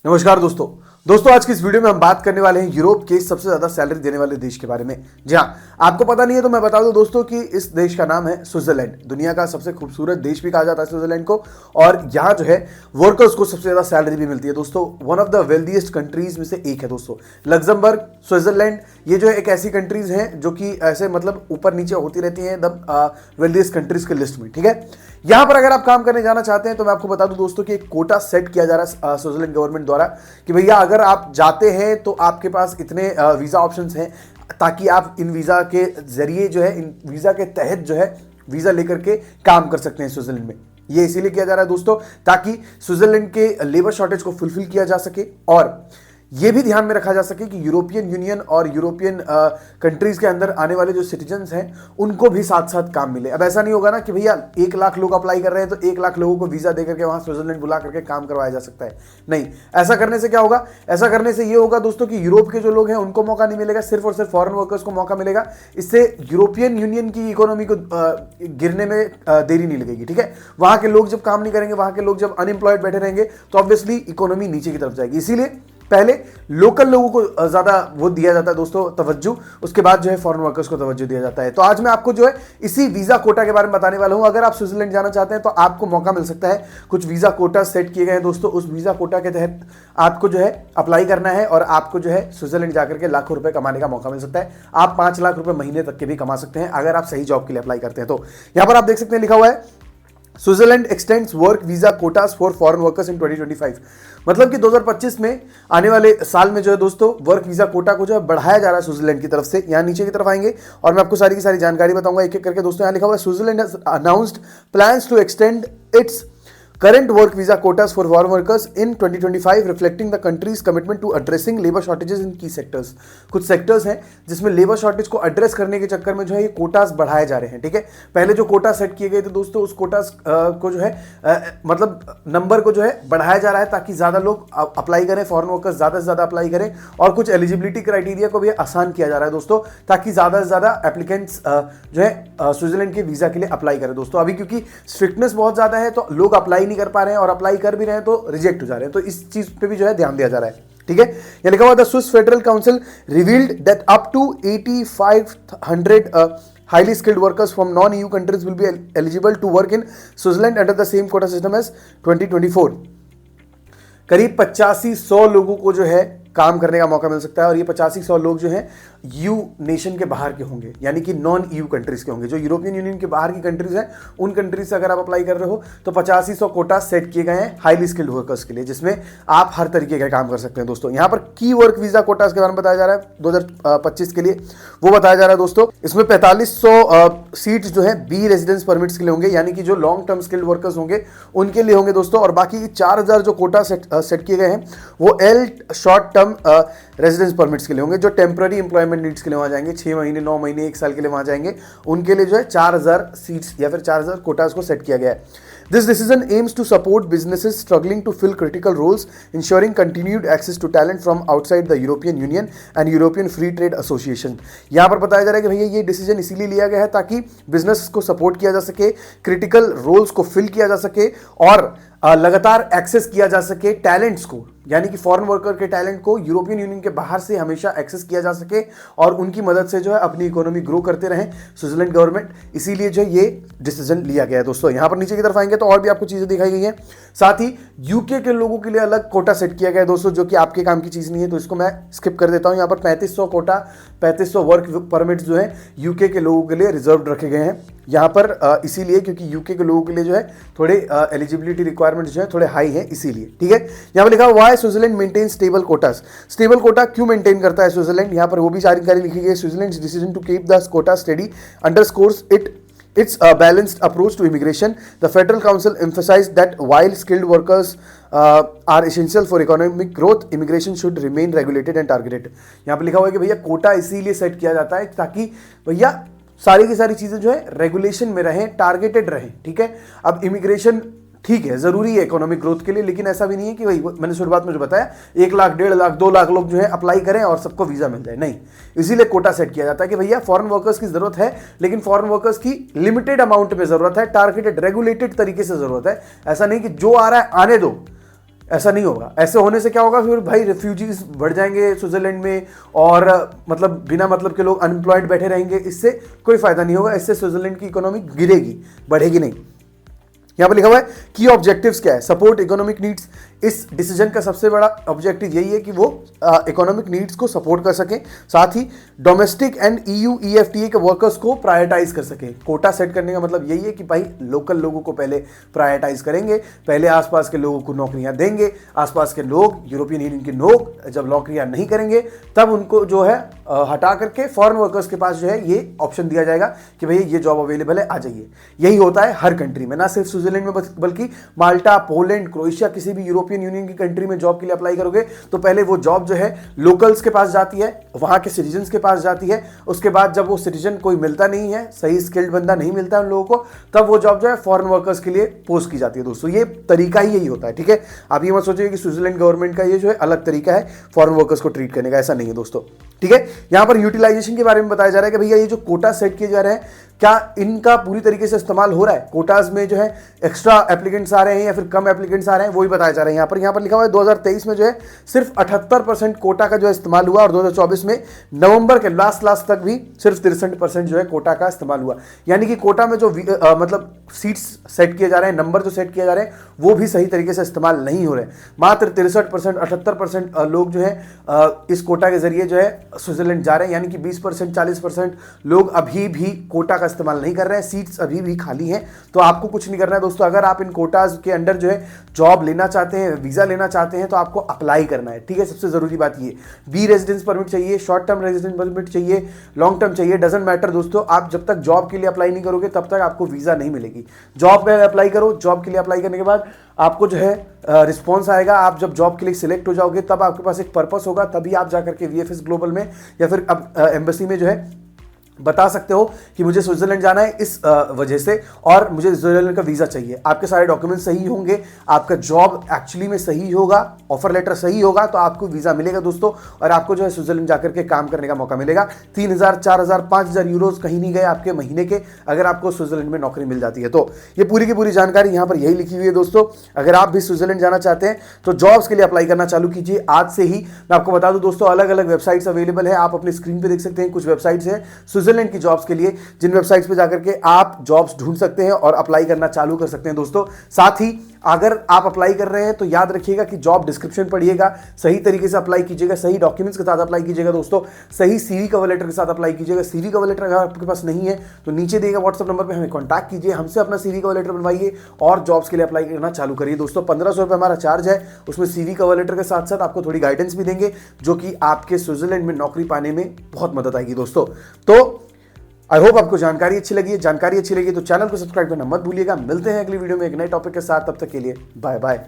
नमस्कार दोस्तों आज की इस वीडियो में हम बात करने वाले हैं यूरोप के सबसे ज्यादा सैलरी देने वाले देश के बारे में। जी हाँ, आपको पता नहीं है तो मैं बता दूं दोस्तों कि इस देश का नाम है स्विट्जरलैंड। दुनिया का सबसे खूबसूरत देश भी कहा जाता है स्विट्जरलैंड को, और यहाँ जो है वर्कर्स को सबसे ज्यादा सैलरी भी मिलती है दोस्तों। One of the wealthiest countries में से एक है दोस्तों लग्जमबर्ग, स्विट्जरलैंड। ये जो है एक ऐसी कंट्रीज हैं जो कि ऐसे मतलब ऊपर नीचे होती रहती हैं द वेल्दीएस्ट कंट्रीज के लिस्ट में। ठीक है, यहां पर अगर आप काम करने जाना चाहते हैं तो मैं आपको बता दूं दोस्तों कि एक कोटा सेट किया जा रहा है स्विट्जरलैंड गवर्नमेंट द्वारा कि भैया अगर आप जाते हैं तो आपके पास इतने वीजा ऑप्शंस हैं ताकि आप इन वीजा के जरिए जो है, इन वीजा के तहत जो है वीजा लेकर के काम कर सकते हैं स्विट्जरलैंड में। ये इसीलिए किया जा रहा है दोस्तों ताकि स्विट्जरलैंड के लेबर शॉर्टेज को फुलफिल किया जा सके, और ये भी ध्यान में रखा जा सके कि यूरोपियन यूनियन और यूरोपियन कंट्रीज के अंदर आने वाले जो सिटीजन्स हैं उनको भी साथ साथ काम मिले। अब ऐसा नहीं होगा ना कि भैया 1 लाख लोग अप्लाई कर रहे हैं तो 1 लाख लोगों को वीजा देकर के वहां स्विट्जरलैंड बुला करके काम करवाया जा सकता है। नहीं, ऐसा करने से क्या होगा, ऐसा करने से ये होगा दोस्तों कि यूरोप के जो लोग हैं उनको मौका नहीं मिलेगा, सिर्फ और सिर्फ फॉरेन वर्कर्स को मौका मिलेगा। इससे यूरोपियन यूनियन की इकोनॉमी को गिरने में देरी नहीं लगेगी। ठीक है, वहां के लोग जब काम नहीं करेंगे, वहां के लोग जब अनएम्प्लॉयड बैठे रहेंगे तो ऑब्वियसली इकोनॉमी नीचे की तरफ जाएगी। इसीलिए पहले लोकल लोगों को ज्यादा वो दिया जाता है दोस्तों तवज्जो, उसके बाद जो है फॉरेन वर्कर्स को तवज्जो दिया जाता है। तो आज मैं आपको जो है इसी वीजा कोटा के बारे में बताने वाला हूं। अगर आप स्विट्जरलैंड जाना चाहते हैं तो आपको मौका मिल सकता है। कुछ वीजा कोटा सेट किए गए हैं दोस्तों, उस वीजा कोटा के तहत आपको जो है अप्लाई करना है और आपको जो है स्विट्जरलैंड जाकर के लाखों रुपए कमाने का मौका मिल सकता है। आप 5 लाख रुपए महीने तक के भी कमा सकते हैं अगर आप सही जॉब के लिए अप्लाई करते हैं। तो यहां पर आप देख सकते हैं लिखा हुआ है Switzerland x tends work visa quotas for foreign workers in 2025। मतलब कि 2025 में आने वाले साल में जो है दोस्तों वर्क वीजा कोटा को जो है बढ़ाया जा रहा है स्विट्जरलैंड की तरफ से। यहाँ नीचे की तरफ आएंगे और मैं आपको सारी की सारी जानकारी बताऊंगा एक एक करके दोस्तों। यहाँ लिखा हुआ है Switzerland has announced plans to extend its current work visa quotas for foreign workers in 2025 reflecting the country's commitment to addressing labor shortages in key sectors। कुछ सेक्टर्स हैं जिसमें लेबर शॉर्टेज को एड्रेस करने के चक्कर में जो है ये कोटास बढ़ाए जा रहे हैं। ठीक है, पहले जो कोटा सेट किए गए थे दोस्तों उस कोटास को जो है मतलब नंबर को जो है बढ़ाया जा रहा है ताकि ज्यादा लोग अप्लाई करें, फॉरेन वर्कर्स ज्यादा से ज्यादा अप्लाई करें, और कुछ एलिजिबिलिटी क्राइटेरिया को भी आसान किया जा रहा है दोस्तों ताकि ज्यादा से ज्यादा एप्लीकेंट्स जो है स्विट्जरलैंड के वीजा के लिए अप्लाई करें दोस्तों। अभी क्योंकि स्ट्रिक्टनेस बहुत ज्यादा है तो लोग अप्लाई नहीं कर पा रहे हैं, और अप्लाई कर भी रहे हैं तो रिजेक्ट हो जा रहे हैं। तो इस चीज पे भी जो है ध्यान दिया जा रहा है। ठीक है, ये लिखा हुआ the Swiss federal council revealed that up to 8500 highly skilled workers from non-EU countries will be eligible to work in Switzerland under the same quota system as 2024। करीब 8500 लोगों को जो है काम करने का मौका मिल सकता है, और ये 8500 लोग जो हैं यू नेशन के बाहर के होंगे, यानी कि नॉन ईयू कंट्रीज के होंगे। जो यूरोपियन यूनियन के बाहर की कंट्रीज हैं उन कंट्रीज से अगर आप अप्लाई कर रहे हो तो 8500 कोटा सेट किए गए हैं हाईली स्किल्ड वर्कर्स के लिए, जिसमें आप हर तरीके का काम कर सकते हैं दोस्तों। यहाँ पर की वर्क वीजा कोटा के बारे में बताया जा रहा है 2025 के लिए, वो बताया जा रहा है दोस्तों। इसमें 4500 सीट्स जो है बी रेजिडेंस परमिट्स के लिए होंगे, यानी कि जो लॉन्ग टर्म स्किल्ड वर्कर्स होंगे उनके लिए होंगे दोस्तों, और बाकी 4000 जो कोटा सेट किए गए हैं वो L short term residence permits के लिए होंगे। जो टेम्पररी एम्प्लॉयमेंट नीड्स के लिए वहां जाएंगे, 6 महीने 9 महीने 1 साल के लिए वहां जाएंगे, उनके लिए जो है 4000 सीट्स या फिर 4000 कोटास को सेट किया गया है। This decision aims to support businesses struggling to fill critical roles, ensuring continued access to talent from outside the European Union and European Free Trade Association। यहाँ पर बताया जा रहा है कि भैया ये डिसीजन इसीलिए लिया गया है ताकि बिजनेस को सपोर्ट किया जा सके, क्रिटिकल रोल्स को फिल किया जा सके, और लगातार एक्सेस किया जा सके टैलेंट्स को, यानी कि फॉरेन वर्कर के टैलेंट को यूरोपियन यूनियन के बाहर से हमेशा एक्सेस किया जा सके, और उनकी मदद से जो है अपनी इकोनॉमी ग्रो करते रहें स्विट्जरलैंड गवर्नमेंट। इसीलिए जो है ये डिसीजन लिया गया है दोस्तों। यहाँ पर नीचे की तरफ आएंगे तो और भी आपको चीजें दिखाई गई हैं। साथ ही यूके के लोगों के लिए अलग कोटा सेट किया गया है दोस्तों, जो कि आपके काम की चीज नहीं है, तो इसको मैं स्किप कर देता हूँ। यहाँ पर 3500 कोटा 3500 वर्क परमिट्स जो है यूके के लोगों के लिए रिजर्व रखे गए हैं यहाँ पर, इसीलिए क्योंकि यूके के लोगों के लिए जो है थोड़े एलिजिबिलिटी रिक्वायरमेंट्स जो है थोड़े हाई हैं, इसीलिए। ठीक है, यहाँ पर लिखा हुआ है Switzerland maintain stable quotas. Stable quota क्यों मेंटेन करता है स्विट्जरलैंड, यहाँ पर वो भी जानकारी लिखी गई है। Switzerland decision to keep the quota steady underscores its balanced approach to immigration. The Federal Council emphasized that while skilled workers are essential for economic growth, immigration should remain regulated and targeted। यहाँ पे लिखा हुआ है कि भैया कोटा इसीलिए set किया जाता है ताकि भैया सारी की सारी चीजें जो है रेगुलेशन में रहें, टारगेटेड रहें। ठीक है, अब इमिग्रेशन ठीक है जरूरी है इकोनॉमिक ग्रोथ के लिए, लेकिन ऐसा भी नहीं है कि भाई मैंने शुरुआत में जो बताया 1 लाख 1.5 लाख 2 लाख लोग जो है अप्लाई करें और सबको वीजा मिल जाए। नहीं, इसीलिए कोटा सेट किया जाता है कि भैया फॉरेन वर्कर्स की जरूरत है, लेकिन फॉरेन वर्कर्स की लिमिटेड अमाउंट में जरूरत है, टारगेटेड रेगुलेटेड तरीके से जरूरत है। ऐसा नहीं कि जो आ रहा है आने दो, ऐसा नहीं होगा। ऐसे होने से क्या होगा, फिर भाई रिफ्यूजीज बढ़ जाएंगे स्विट्जरलैंड में, और मतलब बिना मतलब के लोग अनएम्प्लॉयड बैठे रहेंगे। इससे कोई फायदा नहीं होगा, इससे स्विट्जरलैंड की इकोनॉमी गिरेगी, बढ़ेगी नहीं। यहां पर लिखा हुआ है की ऑब्जेक्टिव्स क्या है, सपोर्ट इकोनॉमिक नीड्स। इस डिसीजन का सबसे बड़ा ऑब्जेक्टिव यही है कि वो इकोनॉमिक नीड्स को सपोर्ट कर सकें, साथ ही डोमेस्टिक एंड EU EFTA के वर्कर्स को प्रायोरिटाइज कर सकें। कोटा सेट करने का मतलब यही है कि भाई लोकल लोगों को पहले प्रायोरिटाइज करेंगे, पहले आसपास के लोगों को नौकरियां देंगे। आसपास के लोग, यूरोपियन यूनियन के लोग जब नौकरियां नहीं करेंगे तब उनको जो है हटा करके फॉरेन वर्कर्स के पास जो है ये ऑप्शन दिया जाएगा कि भैया ये जॉब अवेलेबल है, आ जाइए। यही होता है हर कंट्री में, ना सिर्फ स्विट्जरलैंड में बल्कि माल्टा, पोलैंड, क्रोएशिया, किसी भी यूरोपियन यूनियन की कंट्री में जॉब के लिए अप्लाई करोगे तो पहले वो जॉब जो है लोकल्स के पास जाती है, वहां के सिटीजन्स के पास जाती है। उसके बाद जब वो सिटीजन कोई मिलता नहीं है, सही स्किल्ड बंदा नहीं मिलता है उन लोगों को, तब वो जॉब जो है फॉरेन वर्कर्स के लिए पोस्ट की जाती है। दोस्तों ये तरीका ही यही होता है, ठीक है। आप ये मत सोचिए कि स्विट्जरलैंड गवर्नमेंट का ये जो है अलग तरीका है फॉरेन वर्कर्स को ट्रीट करने का, ऐसा नहीं है दोस्तों, ठीक है। यहां पर यूटिलाइजेशन के बारे में बताया जा रहा है कि भैया ये जो कोटा सेट किए जा रहे हैं, क्या इनका पूरी तरीके से इस्तेमाल हो रहा है, कोटाज में जो है एक्स्ट्रा एप्लीकेंट्स आ रहे हैं या फिर कम एप्लीकेंट्स आ रहे हैं, वही बताया जा रहा है। यहाँ पर लिखा हुआ है 2023 में जो है सिर्फ 78% कोटा का जो है इस्तेमाल हुआ, और 2024 में नवंबर के लास्ट तक भी सिर्फ 63% जो है कोटा का इस्तेमाल हुआ। यानी कि कोटा में जो मतलब सीट्स सेट किए जा रहे हैं, नंबर जो सेट किए जा रहे हैं, वो भी सही तरीके से इस्तेमाल नहीं हो रहे। मात्र 63%, 78% लोग जो है इस कोटा के जरिए जो है स्विट्जरलैंड जा रहे हैं। यानी कि 20%, 40% लोग अभी भी कोटा का इस्तेमाल नहीं कर रहे हैं, सीट्स अभी भी खाली हैं। तो आपको कुछ नहीं करना है दोस्तों, अगर आप इन कोटाज के अंडर जो है जॉब लेना चाहते हैं, वीजा लेना चाहते हैं, तो आपको अप्लाई करना है, ठीक है। सबसे जरूरी बात ये, बी रेजिडेंस परमिट चाहिए, शॉर्ट टर्म रेजिडेंस परमिट चाहिए, लॉन्ग टर्म चाहिए, डजंट मैटर दोस्तों। आप जब तक जॉब के लिए अप्लाई नहीं करोगे तब तक आपको वीजा नहीं मिलेगी। जॉब के लिए अप्लाई करो, जॉब के लिए अप्लाई करने के बाद आपको जो है रिस्पॉन्स आएगा। आप जब जॉब के लिए सिलेक्ट हो जाओगे तब आपके पास एक पर्पस होगा, तभी आप जाकर के VFS ग्लोबल में या फिर अब एम्बेसी में जो है बता सकते हो कि मुझे स्विट्जरलैंड जाना है इस वजह से, और मुझे स्विट्जरलैंड का वीजा चाहिए। आपके सारे डॉक्यूमेंट सही होंगे, आपका जॉब एक्चुअली में सही होगा, ऑफर लेटर सही होगा, तो आपको वीजा मिलेगा दोस्तों, और आपको जो है स्विट्जरलैंड जाकर के काम करने का मौका मिलेगा। 3,000, 4,000, 5,000 यूरोज कहीं नहीं गए आपके महीने के, अगर आपको स्विट्जरलैंड में नौकरी मिल जाती है तो। ये पूरी की पूरी जानकारी यहाँ पर यही लिखी हुई है दोस्तों। अगर आप भी स्विट्जरलैंड जाना चाहते हैं तो जॉब्स के लिए अप्लाई करना चालू कीजिए आज से ही। मैं आपको बता दूं दोस्तों, अलग अलग वेबसाइट्स अवेलेबल है, आप अपनी स्क्रीन पर देख सकते हैं। कुछ वेबसाइट्स है स्विट्जरलैंड की जॉब्स के लिए, जिन वेबसाइट्स पे जाकर के आप जॉब्स ढूंढ सकते हैं और अप्लाई करना चालू कर सकते हैं दोस्तों। साथ ही अगर आप अप्लाई कर रहे हैं तो याद रखिएगा कि जॉब डिस्क्रिप्शन पढ़िएगा, सही तरीके से अप्लाई कीजिएगा, सही डॉक्यूमेंट्स के साथ अप्लाई कीजिएगा दोस्तों, सही CV कवर लेटर के साथ अप्लाई कीजिएगा। CV कवर लेटर अगर आपके पास नहीं है तो नीचे दिए गए व्हाट्सएप नंबर पर हमें कॉन्टैक्ट कीजिए, हमसे अपना CV कवर लेटर बनवाइए और जॉब्स के लिए अप्लाई करना चालू करिए दोस्तों। 1500 रुपये हमारा चार्ज है, उसमें CV कवर लेटर के साथ साथ आपको थोड़ी गाइडेंस भी देंगे, जो कि आपके स्विट्जरलैंड में नौकरी पाने में बहुत मदद आएगी दोस्तों। तो आई होप आपको जानकारी अच्छी लगी है। जानकारी अच्छी लगी तो चैनल को सब्सक्राइब करना मत भूलिएगा। मिलते हैं अगली वीडियो में एक नए टॉपिक के साथ, तब तक के लिए बाय बाय।